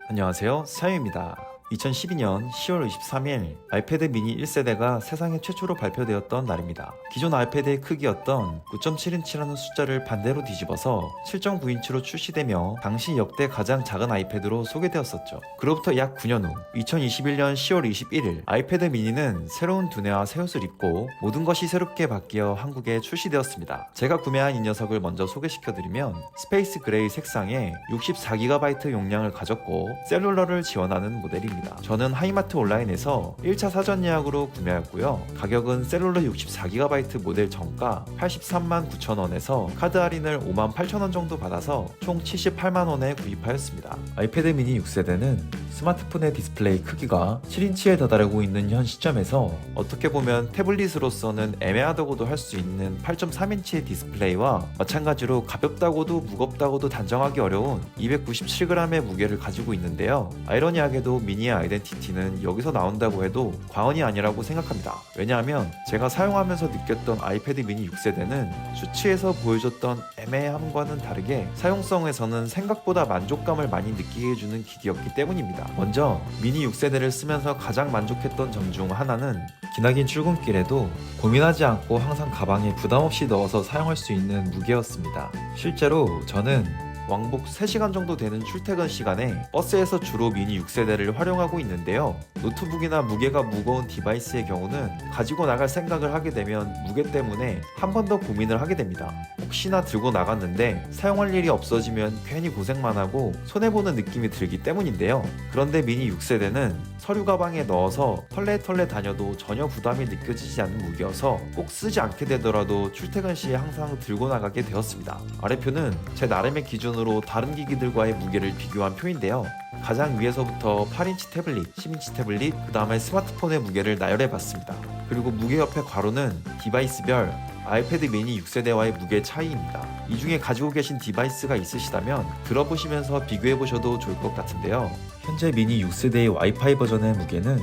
안녕하세요, 사유입니다. 2012년 10월 23일 아이패드 미니 1세대가 세상에 최초로 발표되었던 날입니다. 기존 아이패드의 크기였던 9.7인치라는 숫자를 반대로 뒤집어서 7.9인치로 출시되며 당시 역대 가장 작은 아이패드로 소개되었었죠. 그로부터 약 9년 후 2021년 10월 21일 아이패드 미니는 새로운 두뇌와 새 옷을 입고 모든 것이 새롭게 바뀌어 한국에 출시되었습니다. 제가 구매한 이 녀석을 먼저 소개시켜드리면 스페이스 그레이 색상에 64GB 용량을 가졌고 셀룰러를 지원하는 모델입니다. 저는 하이마트 온라인에서 1차 사전 예약으로 구매하였고요. 가격은 셀룰러 64GB 모델 정가 83만 9천원에서 카드 할인을 5만 8천원 정도 받아서 총 78만원에 구입하였습니다. 아이패드 미니 6세대는 스마트폰의 디스플레이 크기가 7인치에 다다르고 있는 현 시점에서 어떻게 보면 태블릿으로서는 애매하다고도 할 수 있는 8.3인치의 디스플레이와 마찬가지로 가볍다고도 무겁다고도 단정하기 어려운 297g의 무게를 가지고 있는데요. 아이러니하게도 미니의 아이덴티티는 여기서 나온다고 해도 과언이 아니라고 생각합니다. 왜냐하면 제가 사용하면서 느꼈던 아이패드 미니 6세대는 수치에서 보여줬던 애매함과는 다르게 사용성에서는 생각보다 만족감을 많이 느끼게 해주는 기기였기 때문입니다. 먼저 미니 6세대를 쓰면서 가장 만족했던 점 중 하나는 기나긴 출근길에도 고민하지 않고 항상 가방에 부담없이 넣어서 사용할 수 있는 무게였습니다. 실제로 저는 왕복 3시간 정도 되는 출퇴근 시간에 버스에서 주로 미니 6세대를 활용하고 있는데요. 노트북이나 무게가 무거운 디바이스의 경우는 가지고 나갈 생각을 하게 되면 무게 때문에 한 번 더 고민을 하게 됩니다. 혹시나 들고 나갔는데 사용할 일이 없어지면 괜히 고생만 하고 손해보는 느낌이 들기 때문인데요. 그런데 미니 6세대는 서류 가방에 넣어서 털레털레 다녀도 전혀 부담이 느껴지지 않는 무게여서 꼭 쓰지 않게 되더라도 출퇴근 시에 항상 들고 나가게 되었습니다. 아래표는 제 나름의 기준으로 다른 기기들과의 무게를 비교한 표인데요. 가장 위에서부터 8인치 태블릿, 10인치 태블릿, 그 다음에 스마트폰의 무게를 나열해 봤습니다. 그리고 무게 옆에 괄호는 디바이스별 아이패드 미니 6세대와의 무게 차이입니다. 이 중에 가지고 계신 디바이스가 있으시다면 들어보시면서 비교해보셔도 좋을 것 같은데요. 현재 미니 6세대의 와이파이 버전의 무게는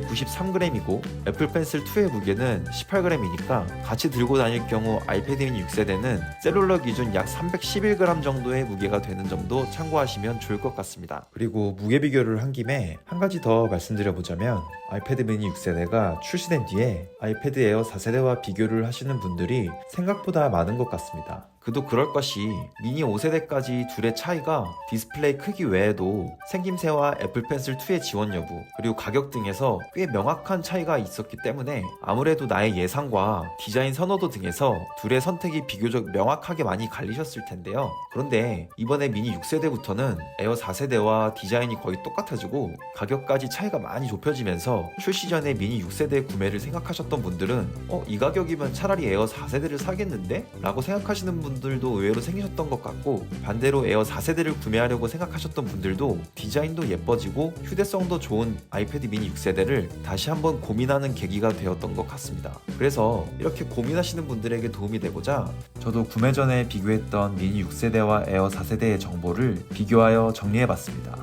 293g이고 애플 펜슬 2의 무게는 18g이니까 같이 들고 다닐 경우 아이패드 미니 6세대는 셀룰러 기준 약 311g 정도의 무게가 되는 점도 참고하시면 좋을 것 같습니다. 그리고 무게 비교를 한 김에 한 가지 더 말씀드려보자면 아이패드 미니 6세대가 출시된 뒤에 아이패드 에어 4세대와 비교를 하시는 분들이 생각보다 많은 것 같습니다. 그도 그럴 것이 미니 5세대까지 둘의 차이가 디스플레이 크기 외에도 생김새와 애플 펜슬 2의 지원 여부 그리고 가격 등에서 꽤 명확한 차이가 있었기 때문에 아무래도 나의 예상과 디자인 선호도 등에서 둘의 선택이 비교적 명확하게 많이 갈리셨을 텐데요. 그런데 이번에 미니 6세대부터는 에어 4세대와 디자인이 거의 똑같아지고 가격까지 차이가 많이 좁혀지면서 출시 전에 미니 6세대 구매를 생각하셨던 분들은 이 가격이면 차라리 에어 4세대를 사겠는데? 라고 생각하시는 분들도 의외로 생기셨던 것 같고 반대로 에어 4세대를 구매하려고 생각하셨던 분들도 디자인도 예뻐지고 휴대성도 좋은 아이패드 미니 6세대를 다시 한번 고민하는 계기가 되었던 것 같습니다. 그래서 이렇게 고민하시는 분들에게 도움이 되고자 저도 구매 전에 비교했던 미니 6세대와 에어 4세대의 정보를 비교하여 정리해봤습니다.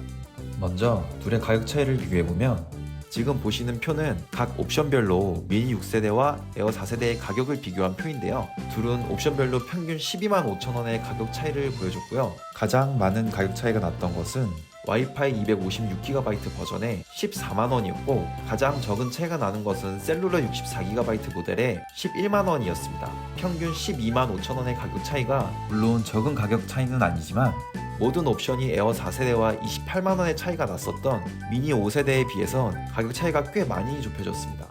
먼저 둘의 가격 차이를 비교해보면 지금 보시는 표는 각 옵션별로 미니 6세대와 에어 4세대의 가격을 비교한 표인데요. 둘은 옵션별로 평균 12만 5천원의 가격 차이를 보여줬고요. 가장 많은 가격 차이가 났던 것은 와이파이 256GB 버전에 14만원이었고 가장 적은 차이가 나는 것은 셀룰러 64GB 모델에 11만원이었습니다. 평균 12만 5천원의 가격 차이가 물론 적은 가격 차이는 아니지만 모든 옵션이 에어 4세대와 28만원의 차이가 났었던 미니 5세대에 비해선 가격 차이가 꽤 많이 좁혀졌습니다.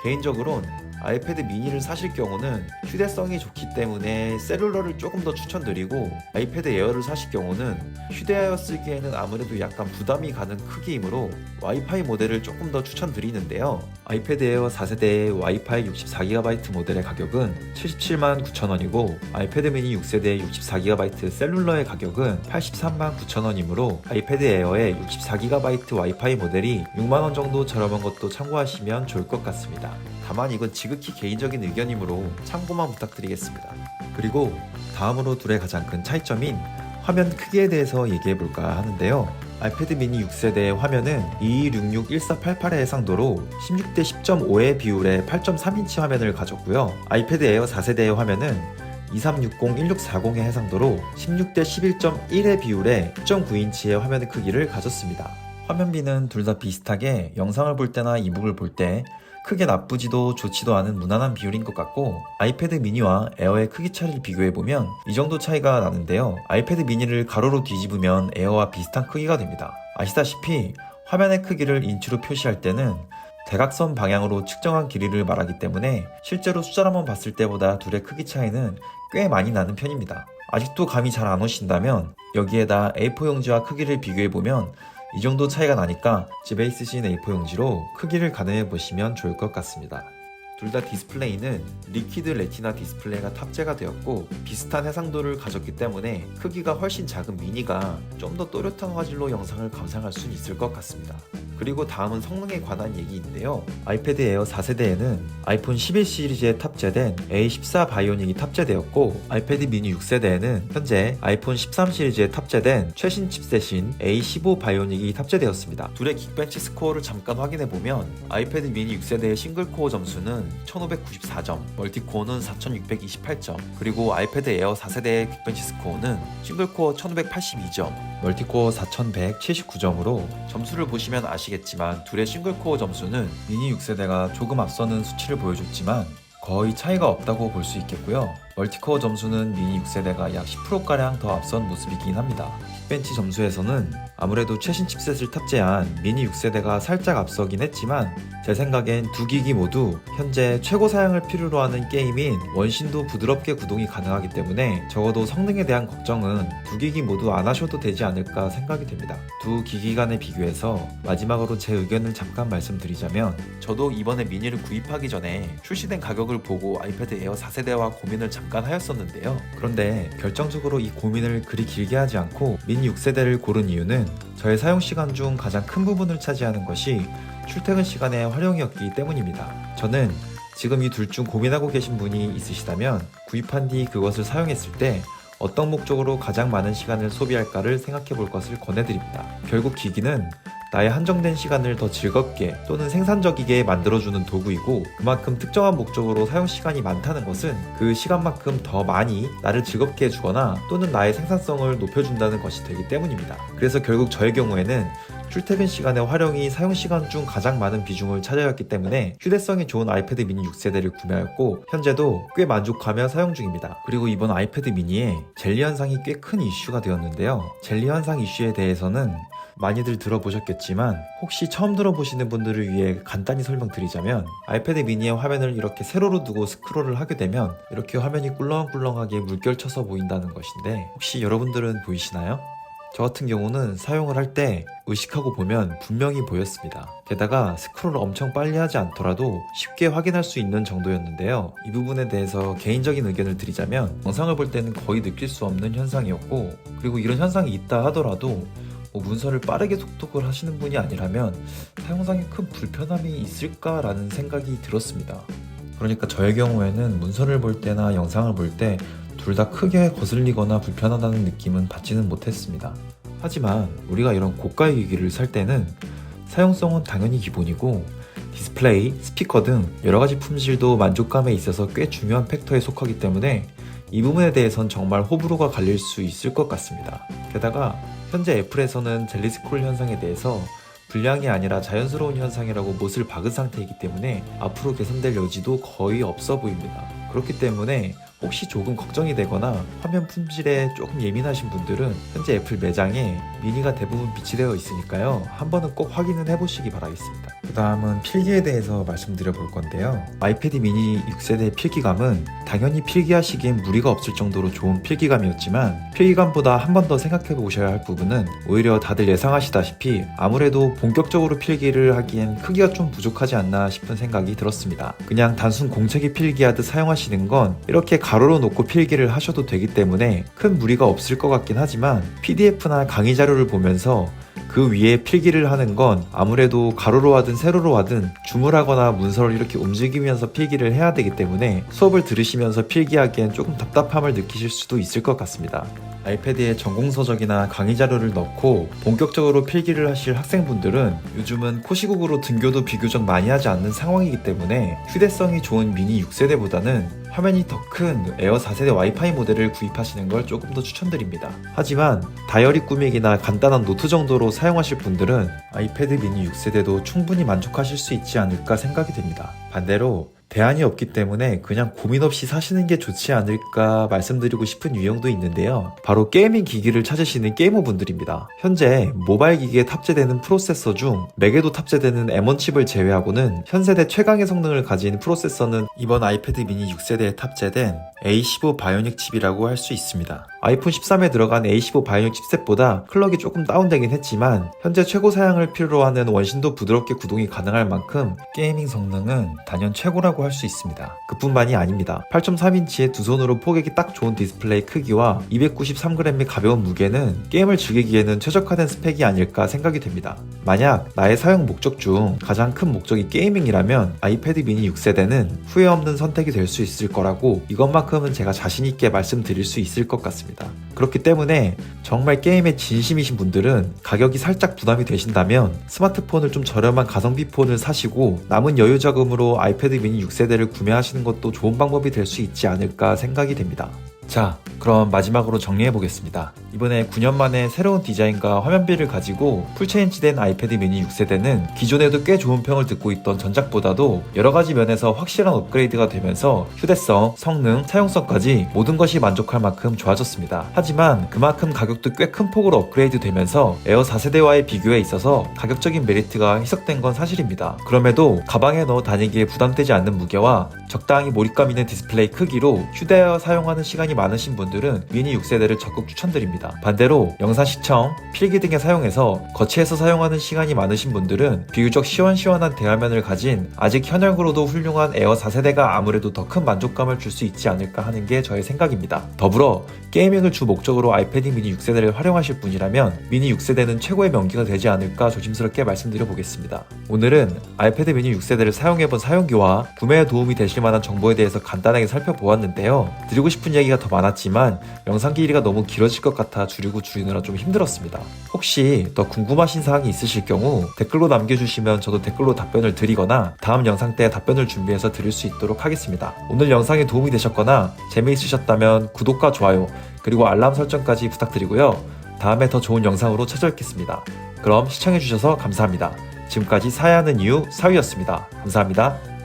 개인적으론 아이패드 미니를 사실 경우는 휴대성이 좋기 때문에 셀룰러를 조금 더 추천드리고 아이패드 에어를 사실 경우는 휴대하여 쓰기에는 아무래도 약간 부담이 가는 크기이므로 와이파이 모델을 조금 더 추천드리는데요. 아이패드 에어 4세대의 와이파이 64GB 모델의 가격은 77만 9천원이고 아이패드 미니 6세대의 64GB 셀룰러의 가격은 83만 9천원이므로 아이패드 에어의 64GB 와이파이 모델이 6만원 정도 저렴한 것도 참고하시면 좋을 것 같습니다. 다만 이건 지극히 개인적인 의견이므로 참고만 부탁드리겠습니다. 그리고 다음으로 둘의 가장 큰 차이점인 화면 크기에 대해서 얘기해볼까 하는데요. 아이패드 미니 6세대의 화면은 2266-1488의 해상도로 16대 10.5의 비율의 8.3인치 화면을 가졌고요. 아이패드 에어 4세대의 화면은 2360-1640의 해상도로 16대 11.1의 비율의 10.9인치의 화면 크기를 가졌습니다. 화면비는 둘 다 비슷하게 영상을 볼 때나 이북을 볼 때 크게 나쁘지도 좋지도 않은 무난한 비율인 것 같고, 아이패드 미니와 에어의 크기 차이를 비교해보면 이 정도 차이가 나는데요. 아이패드 미니를 가로로 뒤집으면 에어와 비슷한 크기가 됩니다. 아시다시피 화면의 크기를 인치로 표시할 때는 대각선 방향으로 측정한 길이를 말하기 때문에 실제로 숫자로만 봤을 때보다 둘의 크기 차이는 꽤 많이 나는 편입니다. 아직도 감이 잘 안 오신다면 여기에다 A4 용지와 크기를 비교해보면 이 정도 차이가 나니까 집에 있으신 A4 용지로 크기를 가늠해 보시면 좋을 것 같습니다. 둘 다 디스플레이는 리퀴드 레티나 디스플레이가 탑재가 되었고 비슷한 해상도를 가졌기 때문에 크기가 훨씬 작은 미니가 좀 더 또렷한 화질로 영상을 감상할 수 있을 것 같습니다. 그리고 다음은 성능에 관한 얘기인데요. 아이패드 에어 4세대에는 아이폰 11 시리즈에 탑재된 A14 바이오닉이 탑재되었고, 아이패드 미니 6세대에는 현재 아이폰 13 시리즈에 탑재된 최신 칩셋인 A15 바이오닉이 탑재되었습니다. 둘의 긱벤치 스코어를 잠깐 확인해보면 아이패드 미니 6세대의 싱글코어 점수는 1594점, 멀티코어는 4628점, 그리고 아이패드 에어 4세대의 긱벤치 스코어는 싱글코어 1582점, 멀티코어 4179점으로 점수를 보시면 아시겠지만 둘의 싱글코어 점수는 미니 6세대가 조금 앞서는 수치를 보여줬지만 거의 차이가 없다고 볼 수 있겠고요. 멀티코어 점수는 미니 6세대가 약 10%가량 더 앞선 모습이긴 합니다. 빅벤치 점수에서는 아무래도 최신 칩셋을 탑재한 미니 6세대가 살짝 앞서긴 했지만 제 생각엔 두 기기 모두 현재 최고 사양을 필요로 하는 게임인 원신도 부드럽게 구동이 가능하기 때문에 적어도 성능에 대한 걱정은 두 기기 모두 안 하셔도 되지 않을까 생각이 됩니다. 두 기기 간의 비교에서 마지막으로 제 의견을 잠깐 말씀드리자면, 저도 이번에 미니를 구입하기 전에 출시된 가격을 보고 아이패드 에어 4세대와 고민을 잠깐 하였었는데요. 그런데 결정적으로 이 고민을 그리 길게 하지 않고 미니 6세대를 고른 이유는 저의 사용시간 중 가장 큰 부분을 차지하는 것이 출퇴근 시간의 활용이었기 때문입니다. 저는 지금 이 둘 중 고민하고 계신 분이 있으시다면 구입한 뒤 그것을 사용했을 때 어떤 목적으로 가장 많은 시간을 소비할까를 생각해 볼 것을 권해드립니다. 결국 기기는 나의 한정된 시간을 더 즐겁게 또는 생산적이게 만들어주는 도구이고, 그만큼 특정한 목적으로 사용 시간이 많다는 것은 그 시간만큼 더 많이 나를 즐겁게 해주거나 또는 나의 생산성을 높여준다는 것이 되기 때문입니다. 그래서 결국 저의 경우에는 출퇴근 시간의 활용이 사용 시간 중 가장 많은 비중을 차지하였기 때문에 휴대성이 좋은 아이패드 미니 6세대를 구매하였고 현재도 꽤 만족하며 사용 중입니다. 그리고 이번 아이패드 미니에 젤리 현상이 꽤 큰 이슈가 되었는데요. 젤리 현상 이슈에 대해서는 많이들 들어보셨겠지만 혹시 처음 들어보시는 분들을 위해 간단히 설명드리자면, 아이패드 미니의 화면을 이렇게 세로로 두고 스크롤을 하게 되면 이렇게 화면이 꿀렁꿀렁하게 물결쳐서 보인다는 것인데, 혹시 여러분들은 보이시나요? 저 같은 경우는 사용을 할 때 의식하고 보면 분명히 보였습니다. 게다가 스크롤을 엄청 빨리 하지 않더라도 쉽게 확인할 수 있는 정도였는데요. 이 부분에 대해서 개인적인 의견을 드리자면 영상을 볼 때는 거의 느낄 수 없는 현상이었고, 그리고 이런 현상이 있다 하더라도 문서를 빠르게 속독을 하시는 분이 아니라면 사용상에 큰 불편함이 있을까라는 생각이 들었습니다. 그러니까 저의 경우에는 문서를 볼 때나 영상을 볼 때 둘 다 크게 거슬리거나 불편하다는 느낌은 받지는 못했습니다. 하지만 우리가 이런 고가의 기기를 살 때는 사용성은 당연히 기본이고 디스플레이, 스피커 등 여러가지 품질도 만족감에 있어서 꽤 중요한 팩터에 속하기 때문에 이 부분에 대해선 정말 호불호가 갈릴 수 있을 것 같습니다. 게다가 현재 애플에서는 젤리 스크롤 현상에 대해서 불량이 아니라 자연스러운 현상이라고 못을 박은 상태이기 때문에 앞으로 개선될 여지도 거의 없어 보입니다. 그렇기 때문에 혹시 조금 걱정이 되거나 화면 품질에 조금 예민하신 분들은 현재 애플 매장에 미니가 대부분 비치되어 있으니까요, 한 번은 꼭 확인을 해보시기 바라겠습니다. 그 다음은 필기에 대해서 말씀드려 볼 건데요. 아이패드 미니 6세대 필기감은 당연히 필기하시기엔 무리가 없을 정도로 좋은 필기감이었지만, 필기감보다 한 번 더 생각해 보셔야 할 부분은 오히려 다들 예상하시다시피 아무래도 본격적으로 필기를 하기엔 크기가 좀 부족하지 않나 싶은 생각이 들었습니다. 그냥 단순 공책에 필기하듯 사용하시는 건 이렇게 가로로 놓고 필기를 하셔도 되기 때문에 큰 무리가 없을 것 같긴 하지만, PDF나 강의 자료를 보면서 그 위에 필기를 하는 건 아무래도 가로로 하든 세로로 하든 줌을 하거나 문서를 이렇게 움직이면서 필기를 해야 되기 때문에 수업을 들으시면서 필기하기엔 조금 답답함을 느끼실 수도 있을 것 같습니다. 아이패드에 전공서적이나 강의 자료를 넣고 본격적으로 필기를 하실 학생분들은 요즘은 코시국으로 등교도 비교적 많이 하지 않는 상황이기 때문에 휴대성이 좋은 미니 6세대보다는 화면이 더 큰 에어 4세대 와이파이 모델을 구입하시는 걸 조금 더 추천드립니다. 하지만 다이어리 꾸미기나 간단한 노트 정도로 사용하실 분들은 아이패드 미니 6세대도 충분히 만족하실 수 있지 않을까 생각이 됩니다. 반대로 대안이 없기 때문에 그냥 고민 없이 사시는 게 좋지 않을까 말씀드리고 싶은 유형도 있는데요. 바로 게이밍 기기를 찾으시는 게이머분들입니다. 현재 모바일 기기에 탑재되는 프로세서 중 맥에도 탑재되는 M1 칩을 제외하고는 현 세대 최강의 성능을 가진 프로세서는 이번 아이패드 미니 6세대에 탑재된 A15 바이오닉 칩이라고 할 수 있습니다. 아이폰 13에 들어간 A15 바이오닉 칩셋보다 클럭이 조금 다운되긴 했지만 현재 최고 사양을 필요로 하는 원신도 부드럽게 구동이 가능할 만큼 게이밍 성능은 단연 최고라고 할 수 있습니다. 그뿐만이 아닙니다. 8.3인치의 두 손으로 포개기 딱 좋은 디스플레이 크기와 293g의 가벼운 무게는 게임을 즐기기에는 최적화된 스펙이 아닐까 생각이 됩니다. 만약 나의 사용 목적 중 가장 큰 목적이 게이밍이라면 아이패드 미니 6세대는 후회 없는 선택이 될 수 있을 거라고 이것만큼은 제가 자신있게 말씀드릴 수 있을 것 같습니다. 그렇기 때문에 정말 게임에 진심이신 분들은 가격이 살짝 부담이 되신다면 스마트폰을 좀 저렴한 가성비 폰을 사시고 남은 여유 자금으로 아이패드 미니 6세대를 구매하시는 것도 좋은 방법이 될 수 있지 않을까 생각이 됩니다. 자, 그럼 마지막으로 정리해보겠습니다. 이번에 9년 만에 새로운 디자인과 화면비를 가지고 풀체인지된 아이패드 미니 6세대는 기존에도 꽤 좋은 평을 듣고 있던 전작보다도 여러가지 면에서 확실한 업그레이드가 되면서 휴대성, 성능, 사용성까지 모든 것이 만족할 만큼 좋아졌습니다. 하지만 그만큼 가격도 꽤 큰 폭으로 업그레이드 되면서 에어 4세대와의 비교에 있어서 가격적인 메리트가 희석된 건 사실입니다. 그럼에도 가방에 넣어 다니기에 부담되지 않는 무게와 적당히 몰입감 있는 디스플레이 크기로 휴대하여 사용하는 시간이 많으신 분들은 미니 6세대를 적극 추천드립니다. 반대로 영상 시청, 필기 등에 사용해서 거치해서 사용하는 시간이 많으신 분들은 비교적 시원시원한 대화면을 가진 아직 현역으로도 훌륭한 에어 4세대가 아무래도 더 큰 만족감을 줄 수 있지 않을까 하는 게 저의 생각입니다. 더불어 게이밍을 주 목적으로 아이패드 미니 6세대를 활용하실 분이라면 미니 6세대는 최고의 명기가 되지 않을까 조심스럽게 말씀드려 보겠습니다. 오늘은 아이패드 미니 6세대를 사용해본 사용기와 구매에 도움이 되실 만한 정보에 대해서 간단하게 살펴보았는데요. 드리고 싶은 이야기가 더 많았지만 영상 길이가 너무 길어질 것 같아 줄이느라 좀 힘들었습니다. 혹시 더 궁금하신 사항이 있으실 경우 댓글로 남겨주시면 저도 댓글로 답변을 드리거나 다음 영상 때 답변을 준비해서 드릴 수 있도록 하겠습니다. 오늘 영상이 도움이 되셨거나 재미있으셨다면 구독과 좋아요 그리고 알람 설정까지 부탁드리고요. 다음에 더 좋은 영상으로 찾아뵙겠습니다. 그럼 시청해주셔서 감사합니다. 지금까지 사야하는 이유 사위였습니다. 감사합니다.